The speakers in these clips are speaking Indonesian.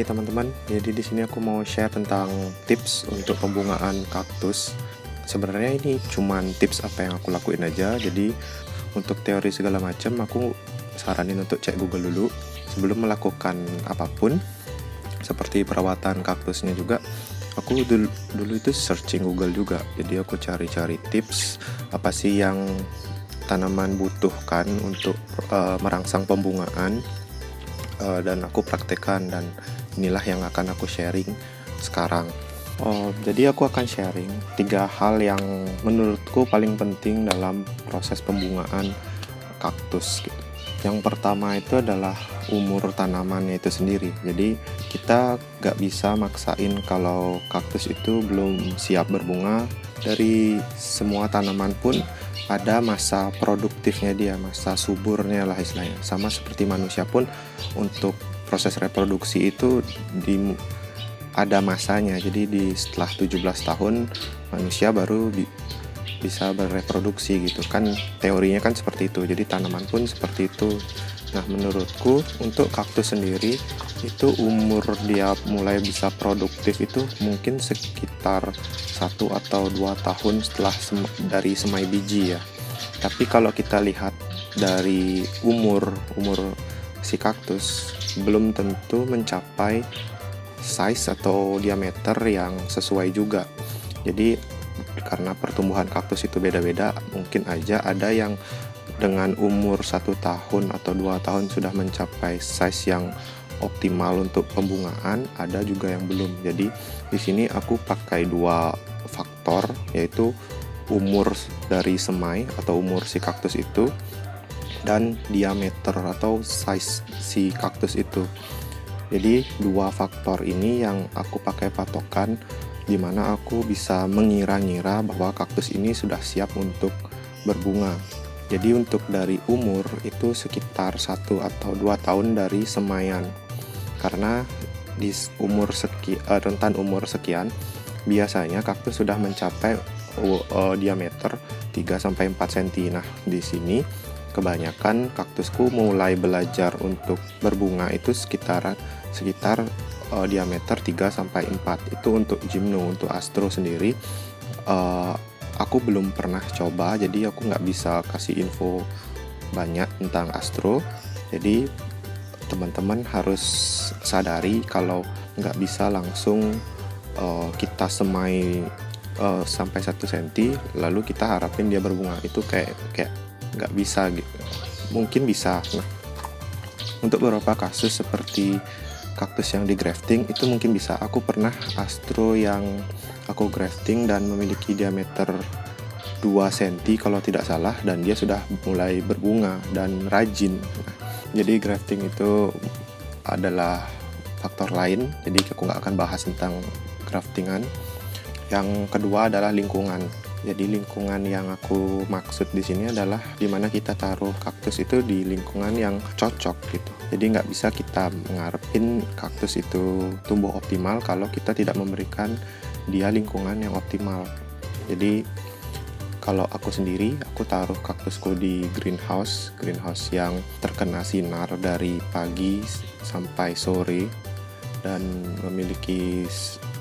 Oke teman-teman, jadi di sini aku mau share tentang tips untuk pembungaan kaktus. Sebenarnya ini cuman tips apa yang aku lakuin aja. Jadi untuk teori segala macam aku saranin untuk cek Google dulu sebelum melakukan apapun. Seperti perawatan kaktusnya juga, aku dulu itu searching Google juga. Jadi aku cari-cari tips apa sih yang tanaman butuhkan untuk merangsang pembungaan. Dan aku praktekkan, dan inilah yang akan aku sharing sekarang. Jadi aku akan sharing 3 hal yang menurutku paling penting dalam proses pembungaan kaktus gitu. Yang pertama itu adalah umur tanamannya itu sendiri. Jadi kita gak bisa maksain kalau kaktus itu belum siap berbunga. Dari semua tanaman pun ada masa produktifnya dia, masa suburnya lah istilahnya. Sama seperti manusia pun untuk proses reproduksi itu ada masanya. Jadi setelah 17 tahun manusia baru bisa bereproduksi gitu kan, teorinya kan seperti itu. Jadi tanaman pun seperti itu. Nah menurutku untuk kaktus sendiri itu umur dia mulai bisa produktif itu mungkin sekitar 1 atau 2 tahun setelah dari semai biji ya. Tapi kalau kita lihat dari umur si kaktus belum tentu mencapai size atau diameter yang sesuai juga. Jadi karena pertumbuhan kaktus itu beda-beda, mungkin aja ada yang dengan umur 1 tahun atau 2 tahun sudah mencapai size yang optimal untuk pembungaan, ada juga yang belum. Jadi di sini aku pakai 2 faktor, yaitu umur dari semai atau umur si kaktus itu dan diameter atau size si kaktus itu. Jadi 2 faktor ini yang aku pakai patokan, dimana aku bisa mengira-ngira bahwa kaktus ini sudah siap untuk berbunga. Jadi untuk dari umur itu sekitar 1 atau 2 tahun dari semaian. Karena di rentan umur sekian biasanya kaktus sudah mencapai diameter 3-4 cm. Nah, di sini kebanyakan kaktusku mulai belajar untuk berbunga itu sekitar diameter 3-4. Itu untuk gymno. Untuk astro sendiri aku belum pernah coba, jadi aku nggak bisa kasih info banyak tentang astro. Jadi teman-teman harus sadari kalau nggak bisa langsung kita semai sampai 1 cm lalu kita harapin dia berbunga. Itu kayak nggak bisa gitu. Mungkin bisa. Nah, untuk beberapa kasus seperti kaktus yang di grafting itu mungkin bisa. Aku pernah astro yang aku grafting dan memiliki diameter 2 cm kalau tidak salah, dan dia sudah mulai berbunga dan rajin. Nah, jadi grafting itu adalah faktor lain, jadi aku nggak akan bahas tentang graftingan. Yang kedua adalah lingkungan. Jadi lingkungan yang aku maksud di sini adalah dimana kita taruh kaktus itu di lingkungan yang cocok gitu. Jadi nggak bisa kita mengharapin kaktus itu tumbuh optimal kalau kita tidak memberikan dia lingkungan yang optimal. Jadi kalau aku sendiri, aku taruh kaktusku di greenhouse yang terkena sinar dari pagi sampai sore dan memiliki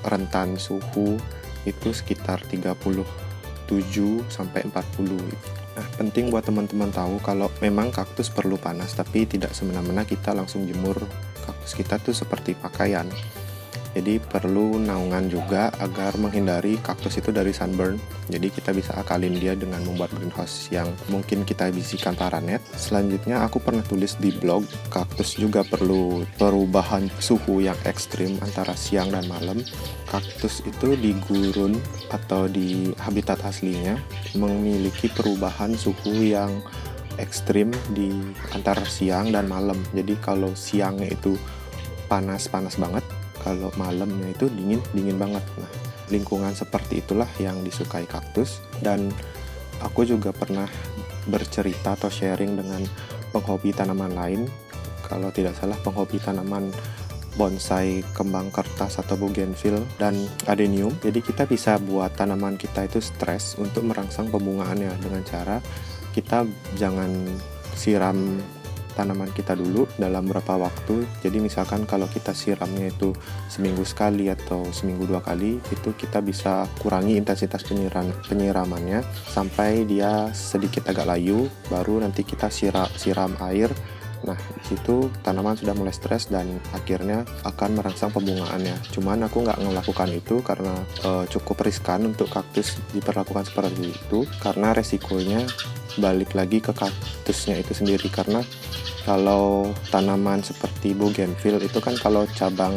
rentan suhu itu sekitar 37-40. Nah, penting buat teman-teman tahu kalau memang kaktus perlu panas, tapi tidak semena-mena kita langsung jemur kaktus kita tuh seperti pakaian. Jadi perlu naungan juga agar menghindari kaktus itu dari sunburn. Jadi kita bisa akalin dia dengan membuat greenhouse yang mungkin kita bisikan paranet. Selanjutnya aku pernah tulis di blog, kaktus juga perlu perubahan suhu yang ekstrim antara siang dan malam. Kaktus itu di gurun atau di habitat aslinya memiliki perubahan suhu yang ekstrim di antara siang dan malam. Jadi kalau siangnya itu panas banget, kalau malamnya itu dingin banget. Nah, lingkungan seperti itulah yang disukai kaktus. Dan aku juga pernah bercerita atau sharing dengan penghobi tanaman lain, kalau tidak salah penghobi tanaman bonsai kembang kertas atau bougainville dan adenium. Jadi kita bisa buat tanaman kita itu stres untuk merangsang pembungaannya dengan cara kita jangan siram tanaman kita dulu dalam berapa waktu. Jadi misalkan kalau kita siramnya itu seminggu sekali atau seminggu 2 kali, itu kita bisa kurangi intensitas penyiramannya sampai dia sedikit agak layu, baru nanti kita siram air. Nah, di situ tanaman sudah mulai stres dan akhirnya akan merangsang pembungaannya. Cuman aku nggak melakukan itu karena cukup riskan untuk kaktus diperlakukan seperti itu, karena resikonya balik lagi ke kaktusnya itu sendiri. Karena kalau tanaman seperti bougainville itu kan kalau cabang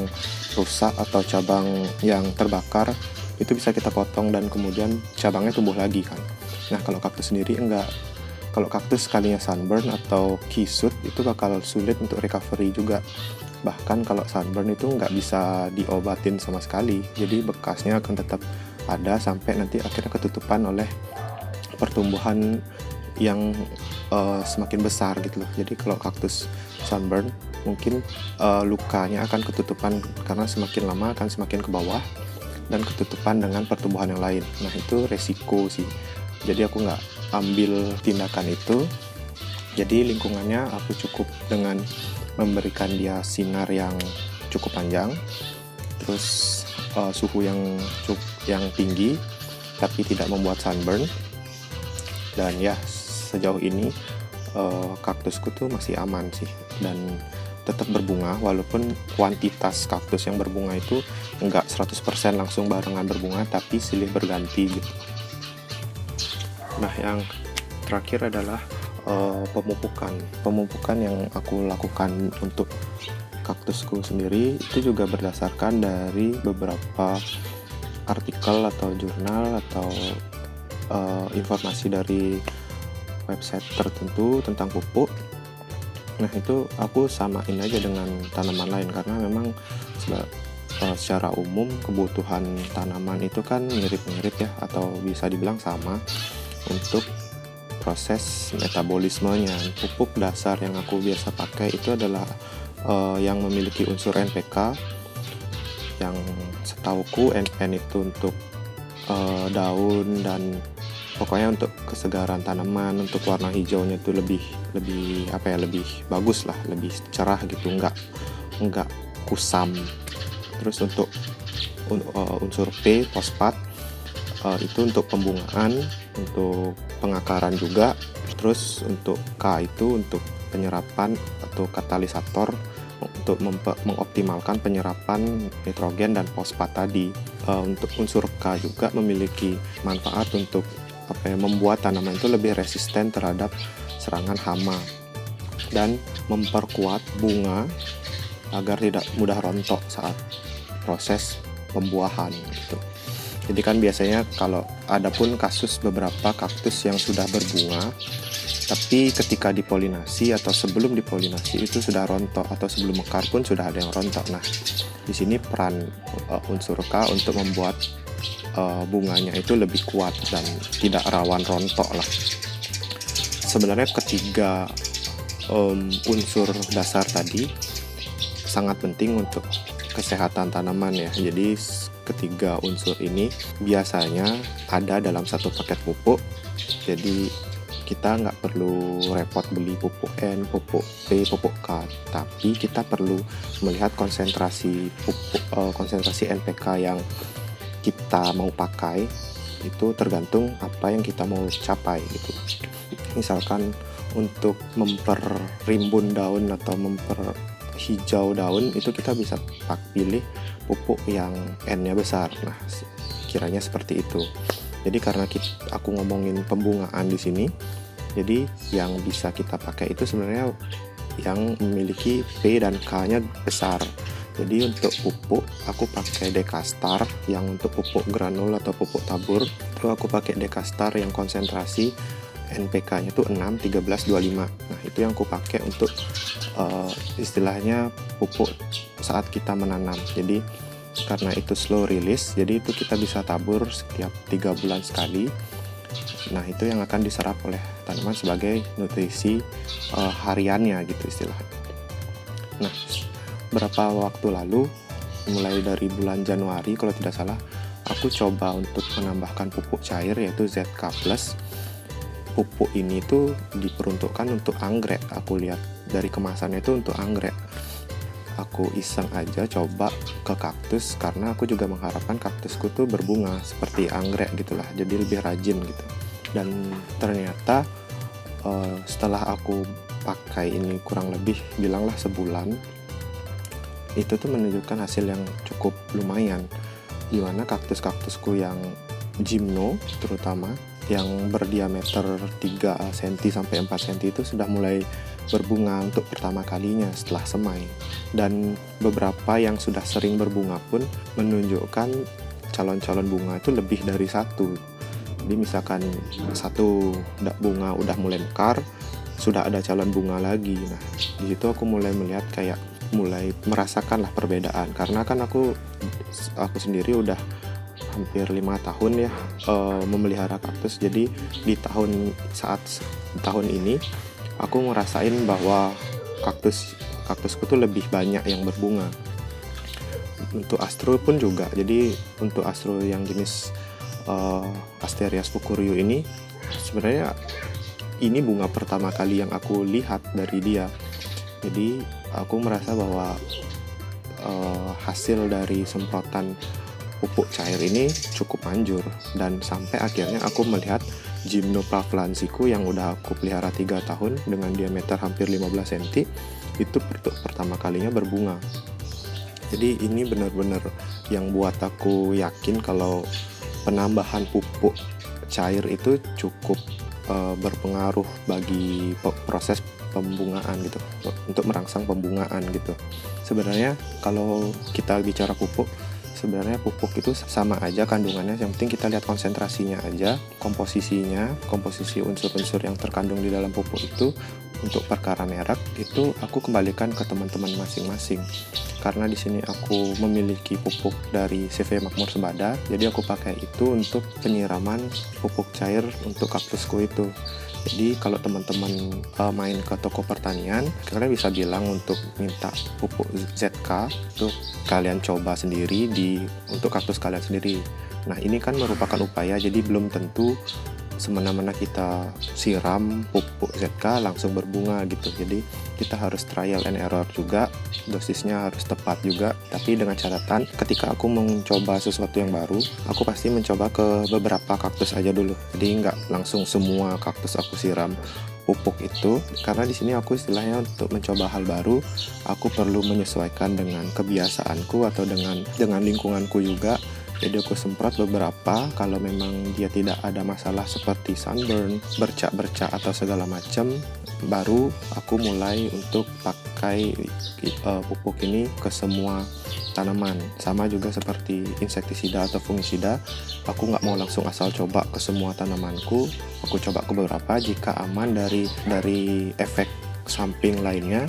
rusak atau cabang yang terbakar itu bisa kita potong dan kemudian cabangnya tumbuh lagi kan. Nah, kalau kaktus sendiri enggak. Kalau kaktus sekalinya sunburn atau kisut itu bakal sulit untuk recovery juga. Bahkan kalau sunburn itu nggak bisa diobatin sama sekali. Jadi bekasnya akan tetap ada sampai nanti akhirnya ketutupan oleh pertumbuhan yang semakin besar gitu loh. Jadi kalau kaktus sunburn mungkin lukanya akan ketutupan karena semakin lama akan semakin ke bawah dan ketutupan dengan pertumbuhan yang lain. Nah, itu resiko sih. Jadi aku nggak ambil tindakan itu. Jadi lingkungannya aku cukup dengan memberikan dia sinar yang cukup panjang, terus suhu yang tinggi tapi tidak membuat sunburn. Dan ya, sejauh ini kaktusku tuh masih aman sih dan tetap berbunga, walaupun kuantitas kaktus yang berbunga itu nggak 100% langsung barengan berbunga, tapi silih berganti gitu. Nah, yang terakhir adalah pemupukan yang aku lakukan untuk kaktusku sendiri itu juga berdasarkan dari beberapa artikel atau jurnal atau informasi dari website tertentu tentang pupuk. Nah, itu aku samain aja dengan tanaman lain karena memang secara umum kebutuhan tanaman itu kan mirip-mirip ya, atau bisa dibilang sama untuk proses metabolismenya. Pupuk dasar yang aku biasa pakai itu adalah yang memiliki unsur NPK, yang setauku NPN itu untuk daun dan pokoknya untuk kesegaran tanaman, untuk warna hijaunya itu lebih bagus lah, lebih cerah gitu, nggak kusam. Terus untuk unsur P, fosfat, itu untuk pembungaan, untuk pengakaran juga. Terus untuk K itu untuk penyerapan atau katalisator untuk mengoptimalkan penyerapan nitrogen dan fosfat tadi. Untuk unsur K juga memiliki manfaat untuk membuat tanaman itu lebih resisten terhadap serangan hama dan memperkuat bunga agar tidak mudah rontok saat proses pembuahan gitu. Jadi kan biasanya kalau ada pun kasus beberapa kaktus yang sudah berbunga, tapi ketika dipolinasi atau sebelum dipolinasi itu sudah rontok, atau sebelum mekar pun sudah ada yang rontok. Nah, di sini peran unsur K untuk membuat bunganya itu lebih kuat dan tidak rawan rontok lah. Sebenarnya ketiga unsur dasar tadi sangat penting untuk kesehatan tanaman ya. Jadi ketiga unsur ini biasanya ada dalam satu paket pupuk. Jadi kita nggak perlu repot beli pupuk N, pupuk P, pupuk K, tapi kita perlu melihat konsentrasi NPK yang kita mau pakai. Itu tergantung apa yang kita mau capai gitu. Misalkan untuk memperrimbun daun atau memperhijau daun, itu kita bisa pilih pupuk yang N-nya besar. Nah, kiranya seperti itu. Jadi karena aku ngomongin pembungaan di sini, jadi yang bisa kita pakai itu sebenarnya yang memiliki P dan K-nya besar. Jadi untuk pupuk aku pakai Dekastar, yang untuk pupuk granul atau pupuk tabur itu aku pakai Dekastar yang konsentrasi NPK-nya itu 6, 13, 25. Nah, itu yang aku pakai untuk istilahnya pupuk saat kita menanam. Jadi karena itu slow release, jadi itu kita bisa tabur setiap 3 bulan sekali. Nah, itu yang akan diserap oleh tanaman sebagai nutrisi hariannya gitu istilahnya. Nah, berapa waktu lalu, mulai dari bulan Januari kalau tidak salah, aku coba untuk menambahkan pupuk cair yaitu ZK+. Pupuk ini tuh diperuntukkan untuk anggrek aku lihat. dari kemasannya itu untuk anggrek. Aku iseng aja coba ke kaktus karena aku juga mengharapkan kaktusku tuh berbunga seperti anggrek gitulah, jadi lebih rajin gitu. Dan ternyata setelah aku pakai ini kurang lebih bilanglah sebulan, itu tuh menunjukkan hasil yang cukup lumayan, dimana kaktusku yang gymno terutama yang berdiameter 3 cm sampai 4 cm itu sudah mulai berbunga untuk pertama kalinya setelah semai. Dan beberapa yang sudah sering berbunga pun menunjukkan calon-calon bunga itu lebih dari satu. Jadi misalkan satu bunga udah mulai mekar, sudah ada calon bunga lagi. Nah, di situ aku mulai melihat kayak mulai merasakanlah perbedaan, karena kan aku sendiri udah hampir 5 tahun ya memelihara kaktus. Jadi di tahun ini aku ngerasain bahwa kaktusku tuh lebih banyak yang berbunga. Untuk astro pun juga. Jadi untuk astro yang jenis Asterias Purpurea ini sebenarnya ini bunga pertama kali yang aku lihat dari dia. Jadi aku merasa bahwa hasil dari semprotan pupuk cair ini cukup manjur, dan sampai akhirnya aku melihat Gymnoplavlansiku yang udah aku pelihara 3 tahun dengan diameter hampir 15 cm itu pertama kalinya berbunga. Jadi ini benar-benar yang buat aku yakin kalau penambahan pupuk cair itu cukup berpengaruh bagi proses pembungaan gitu, untuk merangsang pembungaan gitu. Sebenarnya kalau kita bicara pupuk, sebenarnya pupuk itu sama aja kandungannya, yang penting kita lihat konsentrasinya aja, komposisi unsur-unsur yang terkandung di dalam pupuk itu. Untuk perkara merek itu aku kembalikan ke teman-teman masing-masing, karena di sini aku memiliki pupuk dari CV Makmur Sebada, jadi aku pakai itu untuk penyiraman pupuk cair untuk kaktusku itu. Jadi kalau teman-teman main ke toko pertanian, kalian bisa bilang untuk minta pupuk ZK untuk kalian coba sendiri untuk kaktus kalian sendiri. Nah, ini kan merupakan upaya, jadi belum tentu semena-mena kita siram pupuk ZK langsung berbunga gitu. Jadi kita harus trial and error juga, dosisnya harus tepat juga. Tapi dengan catatan, ketika aku mencoba sesuatu yang baru, aku pasti mencoba ke beberapa kaktus aja dulu. Jadi nggak langsung semua kaktus aku siram pupuk itu, karena di sini aku istilahnya untuk mencoba hal baru, aku perlu menyesuaikan dengan kebiasaanku atau dengan lingkunganku juga. Jadi aku semprot beberapa, kalau memang dia tidak ada masalah seperti sunburn, bercak-bercak atau segala macam, baru aku mulai untuk pakai pupuk ini ke semua tanaman. Sama juga seperti insektisida atau fungisida, aku nggak mau langsung asal coba ke semua tanamanku, aku coba ke beberapa, jika aman dari efek samping lainnya,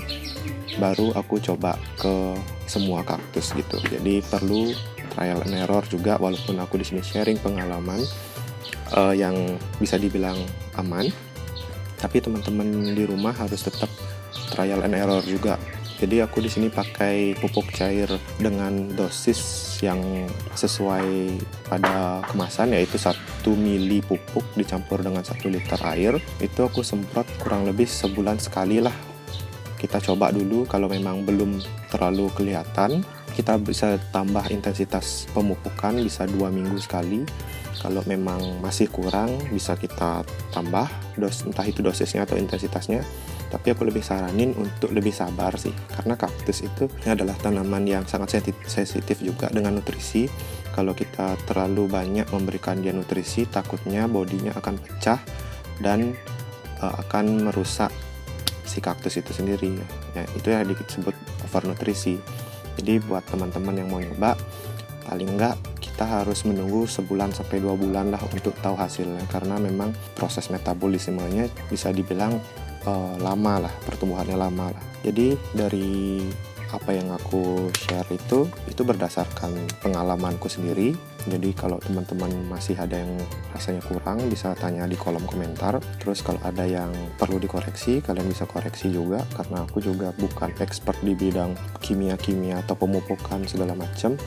baru aku coba ke semua kaktus gitu. Jadi perlu trial and error juga, walaupun aku di sini sharing pengalaman yang bisa dibilang aman, tapi teman-teman di rumah harus tetap trial and error juga. Jadi aku di sini pakai pupuk cair dengan dosis yang sesuai pada kemasan, yaitu 1 mili pupuk dicampur dengan 1 liter air. Itu aku semprot kurang lebih sebulan sekali lah. Kita coba dulu, kalau memang belum terlalu kelihatan, kita bisa tambah intensitas pemupukan, bisa 2 minggu sekali. Kalau memang masih kurang, bisa kita tambah entah itu dosisnya atau intensitasnya. Tapi aku lebih saranin untuk lebih sabar sih, karena kaktus itu adalah tanaman yang sangat sensitif juga dengan nutrisi. Kalau kita terlalu banyak memberikan dia nutrisi, takutnya bodinya akan pecah dan akan merusak si kaktus itu sendiri. Ya, itu yang disebut overnutrisi. Jadi buat teman-teman yang mau nyoba, paling enggak kita harus menunggu sebulan sampai 2 bulan lah untuk tahu hasilnya, karena memang proses metabolismenya bisa dibilang lama lah, pertumbuhannya lama lah. Jadi dari apa yang aku share itu berdasarkan pengalamanku sendiri. Jadi kalau teman-teman masih ada yang rasanya kurang, bisa tanya di kolom komentar. Terus kalau ada yang perlu dikoreksi, kalian bisa koreksi juga, karena aku juga bukan expert di bidang kimia-kimia atau pemupukan segala macam.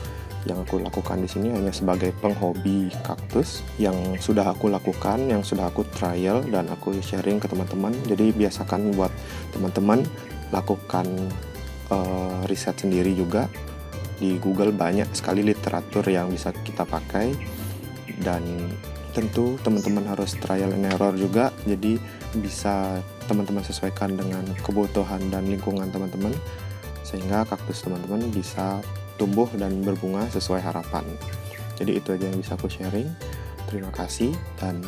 Yang aku lakukan di sini hanya sebagai penghobi kaktus yang sudah aku lakukan, yang sudah aku trial dan aku sharing ke teman-teman. Jadi biasakan buat teman-teman lakukan riset sendiri juga. Di Google banyak sekali literatur yang bisa kita pakai, dan tentu teman-teman harus trial and error juga, jadi bisa teman-teman sesuaikan dengan kebutuhan dan lingkungan teman-teman, sehingga kaktus teman-teman bisa tumbuh dan berbunga sesuai harapan. Jadi itu aja yang bisa aku sharing. Terima kasih dan